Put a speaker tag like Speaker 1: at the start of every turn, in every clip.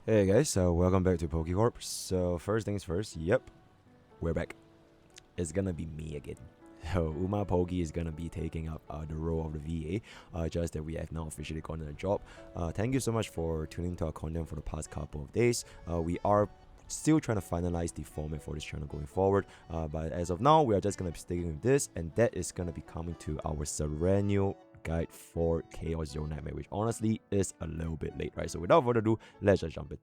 Speaker 1: Hey guys, so welcome back to Pokkecorp. So first things first, we're back. It's gonna be me again. So MrPokke is gonna be taking up the role of the VA, just that we have now officially gotten a job. Thank you so much for tuning to our content for the past couple of days. We are still trying to finalize the format for this channel going forward, but as of now, we are just gonna be sticking with this, and that is gonna be coming to our Sereniel guide for Chaos Zero Nightmare, which honestly is a little bit late, right? So without further ado, let's just jump in.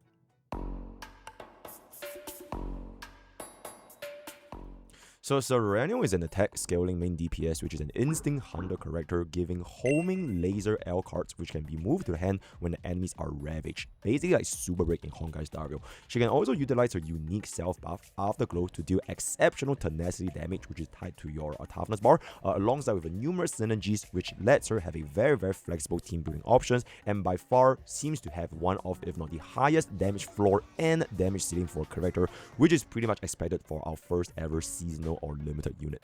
Speaker 1: So Sereniel is an attack scaling main DPS, which is an instinct hunter character giving homing laser L cards, which can be moved to the hand when the enemies are ravaged. Basically like super break in Honkai style. She can also utilize her unique self buff Afterglow to deal exceptional tenacity damage, which is tied to your toughness bar, alongside with numerous synergies, which lets her have a very flexible team building options, and by far seems to have one of, if not the highest damage floor and damage ceiling for a character, which is pretty much expected for our first ever seasonal or limited unit.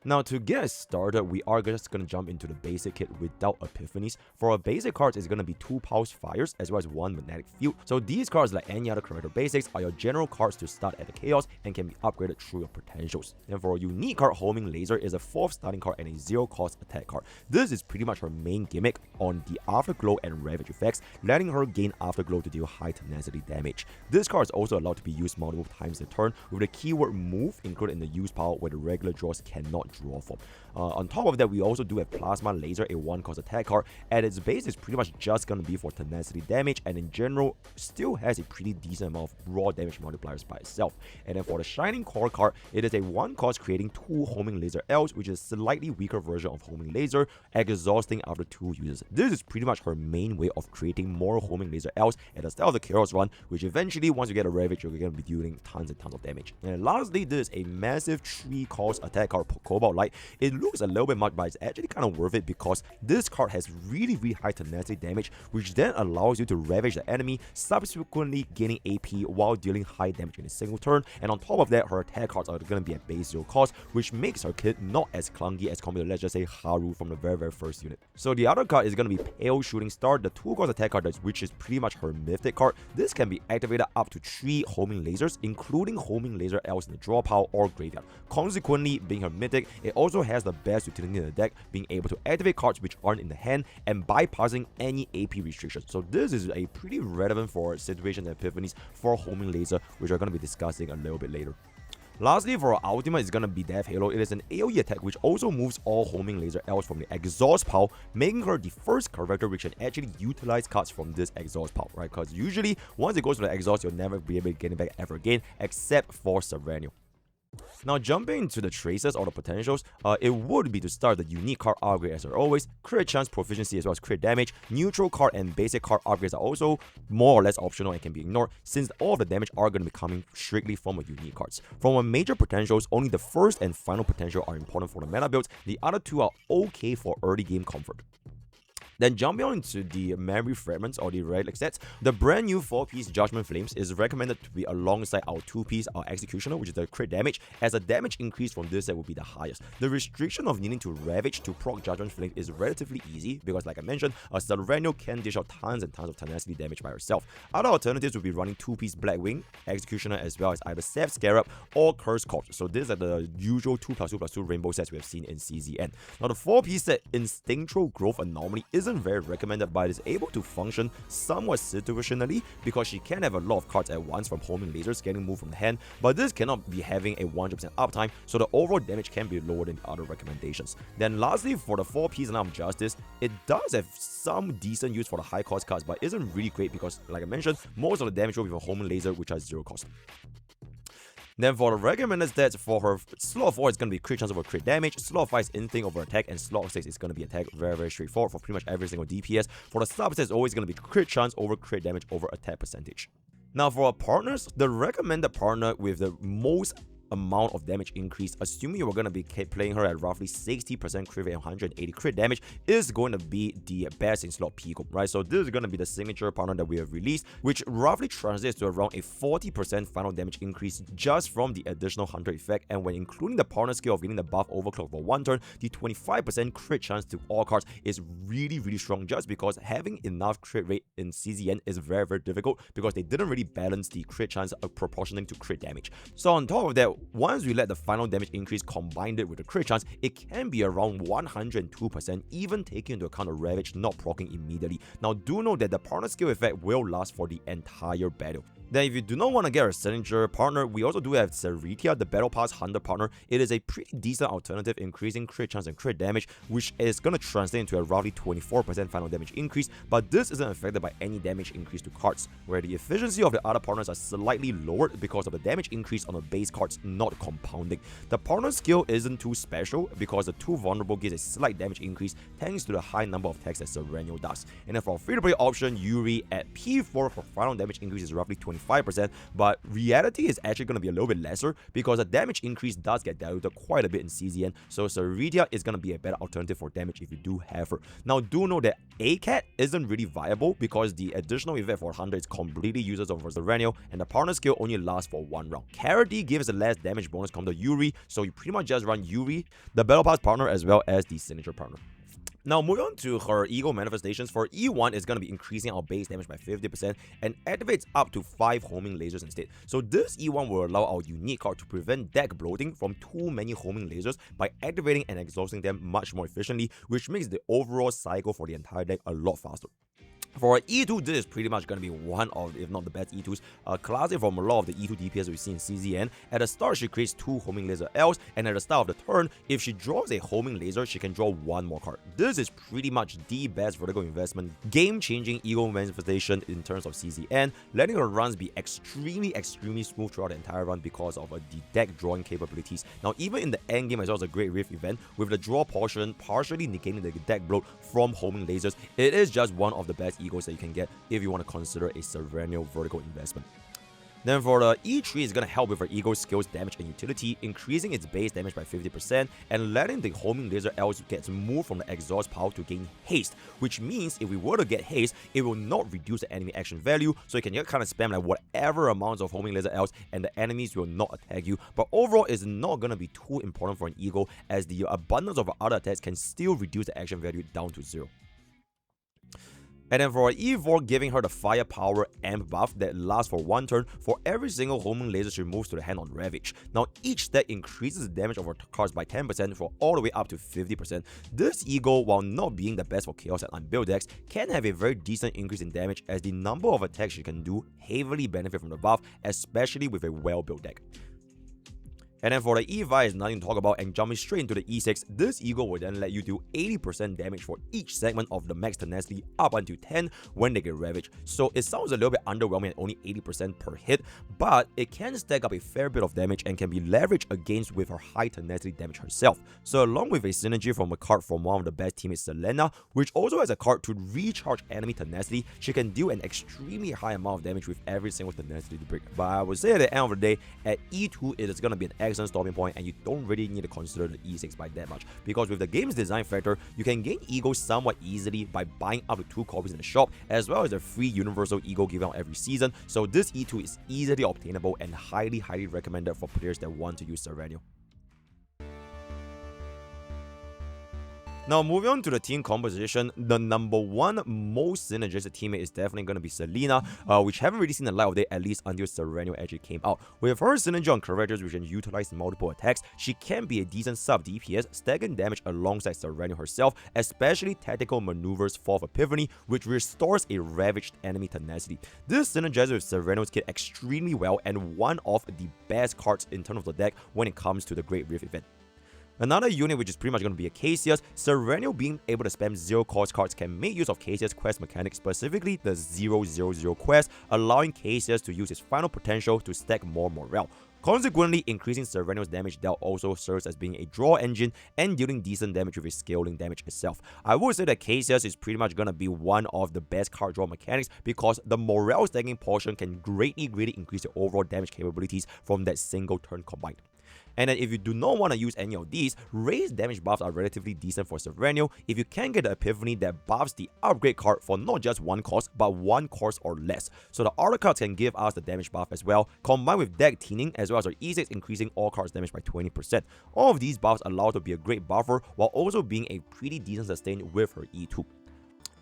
Speaker 1: Now to get us started, we are just going to jump into the basic kit without epiphanies. For our basic cards, it's going to be 2 pulse fires as well as 1 magnetic field. So these cards, like any other character basics, are your general cards to start at the chaos and can be upgraded through your potentials. And for a unique card, homing laser is a 4th starting card and a 0 cost attack card. This is pretty much her main gimmick on the afterglow and ravage effects, letting her gain afterglow to deal high tenacity damage. This card is also allowed to be used multiple times a turn, with the keyword move included in the use power where the regular draws cannot draw from. On top of that, we also do have Plasma Laser, a 1 cost attack card. At its base, it's pretty much just going to be for tenacity damage, and in general, still has a pretty decent amount of raw damage multipliers by itself. And then for the Shining Core card, it is a 1 cost creating 2 homing laser Ls, which is a slightly weaker version of homing laser, exhausting after 2 uses. This is pretty much her main way of creating more homing laser Ls at the start of the Chaos run, which eventually, once you get a Ravage, you're going to be dealing tons and tons of damage. And lastly, this is a massive 3 cost attack card, Cobalt Light. It looks a little bit much, but it's actually kind of worth it because this card has really high tenacity damage, which then allows you to ravage the enemy, subsequently gaining AP while dealing high damage in a single turn. And on top of that, her attack cards are going to be at base 0 cost, which makes her kit not as clunky as compared to, let's just say, Haru from the very first unit. So the other card is going to be Pale Shooting Star, the 2 cost attack card, which is pretty much her mythic card. This can be activated up to 3 homing lasers, including homing laser Ls in the draw pile or graveyard. Consequently, being her mythic, it also has the best utility in the deck, being able to activate cards which aren't in the hand and bypassing any AP restrictions. So this is a pretty relevant for situations and epiphanies for homing laser, which we're going to be discussing a little bit later. Lastly, for our ultimate, is going to be Death Halo. It is an AoE attack which also moves all homing laser Ls from the exhaust pile, making her the first character which can actually utilize cards from this exhaust pile, right? Because usually, once it goes to the exhaust, you'll never be able to get it back ever again, except for Sereniel. Now jumping into the traces or the potentials, it would be to start the unique card upgrade as always, crit chance, proficiency as well as crit damage. Neutral card and basic card upgrades are also more or less optional and can be ignored, since all of the damage are going to be coming strictly from a unique cards. From a major potentials, only the first and final potential are important for the meta builds, the other 2 are okay for early game comfort. Then jumping on into the memory fragments or the relic sets, the brand new 4-piece Judgment Flames is recommended to be alongside our 2-piece Executioner, which is the crit damage, as the damage increase from this set will be the highest. The restriction of needing to Ravage to proc Judgment Flame is relatively easy because, like I mentioned, Sereniel can dish out tons and tons of tenacity damage by herself. Other alternatives would be running 2-piece Blackwing, Executioner, as well as either Seth Scarab or Curse Corpse. So these are the usual 2+2+2 rainbow sets we have seen in CZN. Now the 4-piece set Instinctual Growth Anomaly isn't very recommended, but is able to function somewhat situationally because she can have a lot of cards at once from homing lasers getting moved from the hand, but this cannot be having a 100% uptime, so the overall damage can be lower than the other recommendations. Then lastly, for the 4-piece Lamp of Justice, it does have some decent use for the high cost cards, but isn't really great because, like I mentioned, most of the damage will be from homing laser, which has 0 cost. Then for the recommended stats, for her slot 4 is going to be crit chance over crit damage, slot 5 is instinct over attack, and slot 6 is going to be attack. Very straightforward for pretty much every single DPS. For the subset, it's always going to be crit chance over crit damage over attack percentage. Now for our partners, the recommended partner with the most amount of damage increase, assuming you are going to be playing her at roughly 60% crit rate and 180 crit damage, is going to be the best in slot Pokkecorp, right? So this is going to be the signature partner that we have released, which roughly translates to around a 40% final damage increase just from the additional Hunter effect, and when including the partner skill of getting the buff overclock for 1 turn, the 25% crit chance to all cards is really strong, just because having enough crit rate in CZN is very difficult because they didn't really balance the crit chance of proportioning to crit damage. So on top of that, once we let the final damage increase combined it with the crit chance, it can be around 102%, even taking into account the Ravage not proccing immediately. Now do know that the partner skill effect will last for the entire battle. Then if you do not want to get a signature partner, we also do have Sereniel, the Battle Pass Hunter partner. It is a pretty decent alternative, increasing crit chance and crit damage, which is going to translate into a roughly 24% final damage increase, but this isn't affected by any damage increase to cards, where the efficiency of the other partners are slightly lowered because of the damage increase on the base cards not compounding. The partner skill isn't too special because the 2 vulnerable gives a slight damage increase thanks to the high number of attacks that Sereniel does. And then for free-to-play option, Yuri at P4 for final damage increase is roughly 25%, but reality is actually going to be a little bit lesser because the damage increase does get diluted quite a bit in CZN, so Sereniel is going to be a better alternative for damage if you do have her. Now do know that ACAT isn't really viable because the additional effect for Hunter is completely useless over Sereniel, and the partner skill only lasts for 1 round. Karate gives a less damage bonus compared to Yuri, so you pretty much just run Yuri, the Battle Pass partner, as well as the signature partner. Now moving on to her ego manifestations, for E1 is going to be increasing our base damage by 50% and activates up to 5 homing lasers instead. So this E1 will allow our unique card to prevent deck bloating from too many homing lasers by activating and exhausting them much more efficiently, which makes the overall cycle for the entire deck a lot faster. For E2, this is pretty much going to be one of, if not the best E2s. Classic from a lot of the E2 DPS we see in CZN. At the start, she creates 2 homing laser Ls, and at the start of the turn, if she draws a homing laser, she can draw 1 more card. This is pretty much the best vertical investment, game-changing ego manifestation in terms of CZN, letting her runs be extremely smooth throughout the entire run because of the deck drawing capabilities. Now, even in the end game as well as a Great Rift event, with the draw portion partially negating the deck bloat from homing lasers, it is just one of the best egos that you can get if you want to consider a Sereniel vertical investment. Then for the E3 is going to help with her ego skills, damage, and utility, increasing its base damage by 50% and letting the homing laser Ls get moved from the exhaust power to gain haste, which means if we were to get haste, it will not reduce the enemy action value, so you can just kind of spam like whatever amounts of homing laser Ls and the enemies will not attack you. But overall, it's not going to be too important for an ego, as the abundance of other attacks can still reduce the action value down to 0. And then for E4, giving her the firepower amp buff that lasts for 1 turn for every single homing laser she moves to the hand on Ravage. Now each stack increases the damage of her cards by 10% for all the way up to 50%. This ego, while not being the best for Chaos and unbuilt decks, can have a very decent increase in damage, as the number of attacks she can do heavily benefit from the buff, especially with a well-built deck. And then for the E5 is nothing to talk about, and jumping straight into the E6, this ego will then let you do 80% damage for each segment of the max tenacity up until 10 when they get ravaged. So it sounds a little bit underwhelming at only 80% per hit, but it can stack up a fair bit of damage and can be leveraged against with her high tenacity damage herself. So along with a synergy from a card from one of the best teammates, Selena, which also has a card to recharge enemy tenacity, she can deal an extremely high amount of damage with every single tenacity to break. But I would say at the end of the day, at E2 it is going to be an excellent stopping point, and you don't really need to consider the E6 by that much, because with the game's design factor, you can gain ego somewhat easily by buying up to 2 copies in the shop, as well as a free universal ego given out every season. So this E2 is easily obtainable and highly recommended for players that want to use Sereniel. Now moving on to the team composition, the number 1 most synergistic teammate is definitely going to be Selena, which haven't really seen the light of day, at least until Sereniel actually came out. With her synergy on characters which can utilize multiple attacks, she can be a decent sub DPS, stacking damage alongside Sereniel herself, especially tactical maneuvers 4th Epiphany, which restores a ravaged enemy tenacity. This synergizes with Sereniel's kit extremely well, and one of the best cards in terms of the deck when it comes to the Great Rift event. Another unit which is pretty much going to be a Cassius, Sereniel being able to spam 0 cost cards can make use of Cassius' quest mechanics, specifically the 0/0/0 quest, allowing Cassius to use his final potential to stack more morale. Consequently, increasing Sereniel's damage dealt also serves as being a draw engine and dealing decent damage with his scaling damage itself. I would say that Cassius is pretty much going to be one of the best card draw mechanics, because the morale stacking portion can greatly increase the overall damage capabilities from that single turn combined. And then if you do not want to use any of these, raised damage buffs are relatively decent for Sereniel if you can get the Epiphany that buffs the upgrade card for not just one cost, but one cost or less. So the other cards can give us the damage buff as well, combined with deck thinning as well as our E6 increasing all cards damage by 20%. All of these buffs allow to be a great buffer while also being a pretty decent sustain with her E2.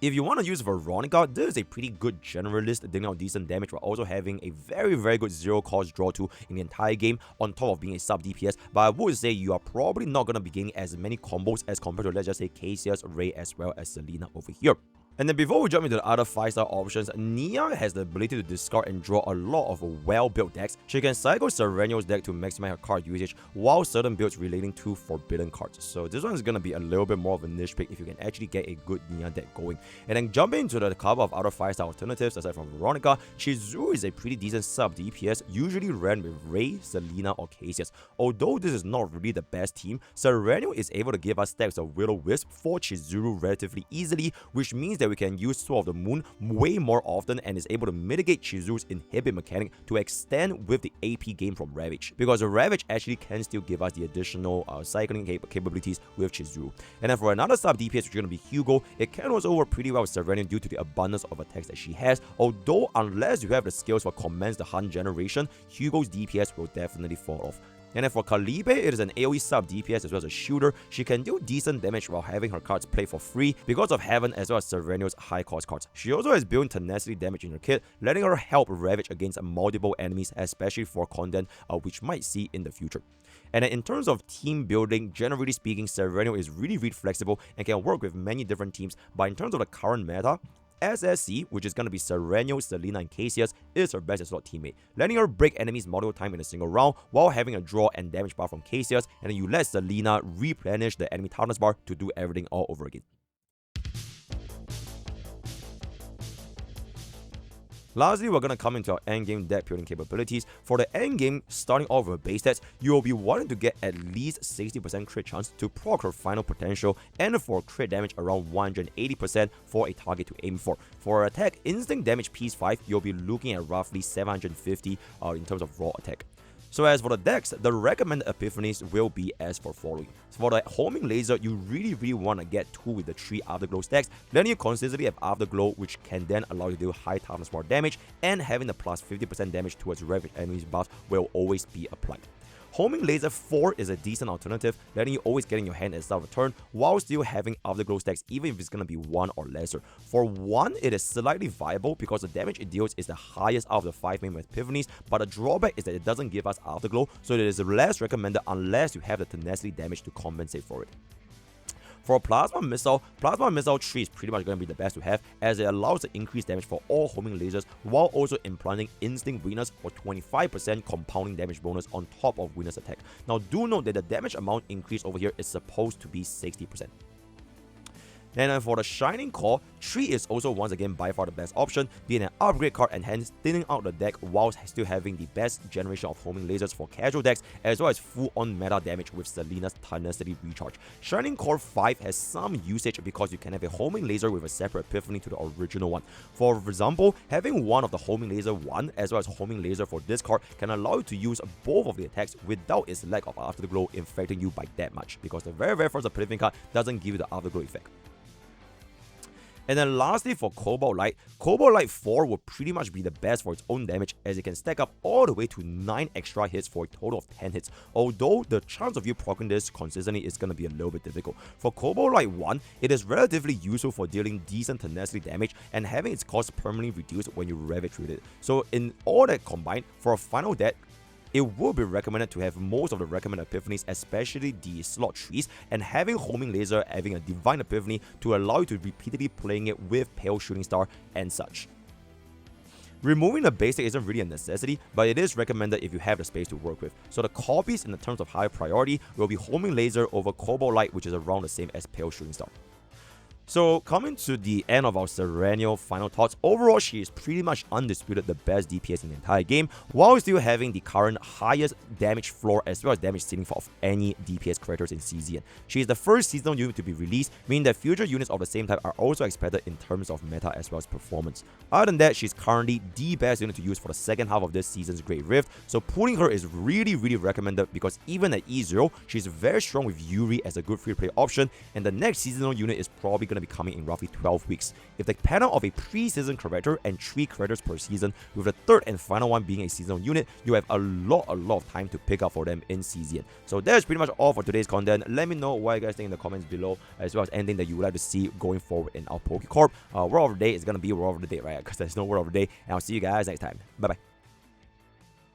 Speaker 1: If you want to use Veronica, this is a pretty good generalist dealing out decent damage while also having a very good zero cost draw to in the entire game on top of being a sub DPS, but I would say you are probably not going to be getting as many combos as compared to, let's just say, Cassius, Ray as well as Selena over here. And then before we jump into the other 5-star options, Nia has the ability to discard and draw a lot of well-built decks. She can cycle Sereniel's deck to maximize her card usage while certain builds relating to forbidden cards. So this one is going to be a little bit more of a niche pick if you can actually get a good Nia deck going. And then jumping into the couple of other 5-star alternatives aside from Veronica, Chizuru is a pretty decent sub DPS, usually ran with Ray, Selena or Cassius. Although this is not really the best team, Sereniel is able to give us stacks of Will-O-Wisp for Chizuru relatively easily, which means that we can use Sword of the Moon way more often and is able to mitigate Chizuru's inhibit mechanic to extend with the AP gain from Ravage, because the Ravage actually can still give us the additional cycling capabilities with Chizuru. And then for another sub DPS, which is going to be Hugo, it can also work pretty well with Sereniel due to the abundance of attacks that she has, although unless you have the skills for Commence the Hunt generation, Hugo's DPS will definitely fall off. And then for Calibe, it is an AoE sub DPS as well as a shooter. She can do decent damage while having her cards played for free because of Heaven as well as Sereniel's high cost cards. She also has built tenacity damage in her kit, letting her help Ravage against multiple enemies, especially for content which might see in the future. And then in terms of team building, generally speaking, Sereniel is really flexible and can work with many different teams, but in terms of the current meta, SSC, which is going to be Sereniel, Selena, and Cassius, is her best slot teammate, letting her break enemies multiple times in a single round while having a draw and damage bar from Cassius, and then you let Selena replenish the enemy toughness bar to do everything all over again. Lastly, we're going to come into our endgame deck building capabilities. For the endgame, starting off with base stats, you will be wanting to get at least 60% crit chance to proc her final potential, and for crit damage around 180% for a target to aim for. For attack, instinct damage piece 5, you'll be looking at roughly 750 in terms of raw attack. So as for the decks, the recommended epiphanies will be as for following. So for the homing laser, you really want to get 2 with the 3 afterglow stacks, letting you consistently have afterglow, which can then allow you to do high toughness bar damage, and having the plus 50% damage towards Ravage enemies buffs will always be applied. Homing Laser 4 is a decent alternative, letting you always get in your hand at the start of a turn while still having afterglow stacks even if it's going to be 1 or lesser. For 1, it is slightly viable because the damage it deals is the highest out of the 5 main epiphanies, but the drawback is that it doesn't give us afterglow, so it is less recommended unless you have the tenacity damage to compensate for it. For Plasma Missile 3 is pretty much going to be the best to have, as it allows to increase damage for all homing lasers while also implanting Instinct Weakness for 25% compounding damage bonus on top of Weakness attack. Now do note that the damage amount increase over here is supposed to be 60%. And then for the Shining Core, 3 is also once again by far the best option, being an upgrade card and hence thinning out the deck whilst still having the best generation of homing lasers for casual decks, as well as full-on meta damage with Selena's Tenacity Recharge. Shining Core 5 has some usage because you can have a homing laser with a separate epiphany to the original one. For example, having one of the homing laser 1 as well as homing laser for this card can allow you to use both of the attacks without its lack of afterglow infecting you by that much, because the very first epiphany card doesn't give you the afterglow effect. And then lastly, for Cobalt Light 4 will pretty much be the best for its own damage, as it can stack up all the way to 9 extra hits for a total of 10 hits, although the chance of you proccing this consistently is going to be a little bit difficult. For Cobalt Light 1, it is relatively useful for dealing decent tenacity damage and having its cost permanently reduced when you Ravage with it. So in all that combined, for a final deck, it would be recommended to have most of the recommended epiphanies, especially the slot trees, and having Homing Laser having a Divine Epiphany to allow you to repeatedly playing it with Pale Shooting Star and such. Removing the basic isn't really a necessity, but it is recommended if you have the space to work with. So the copies in the terms of high priority will be Homing Laser over Cobalt Light, which is around the same as Pale Shooting Star. So coming to the end of our Sereniel final thoughts, overall she is pretty much undisputed the best DPS in the entire game, while still having the current highest damage floor as well as damage ceiling for of any DPS characters in CZN. She is the first seasonal unit to be released, meaning that future units of the same type are also expected in terms of meta as well as performance. Other than that, she's currently the best unit to use for the second half of this season's Great Rift, so pulling her is really recommended because even at E0, she's very strong with Yuri as a good free-to-play option, and the next seasonal unit is probably going to be coming in roughly 12 weeks. If the panel of a pre-season character and 3 characters per season, with the third and final one being a seasonal unit, you have a lot of time to pick up for them in CZN. So that's pretty much all for today's content. Let me know what you guys think in the comments below, as well as anything that you would like to see going forward in our Pokkecorp. Word of the day is going to be word of the day, right? Because there's no word of the day, and I'll see you guys next time. Bye bye.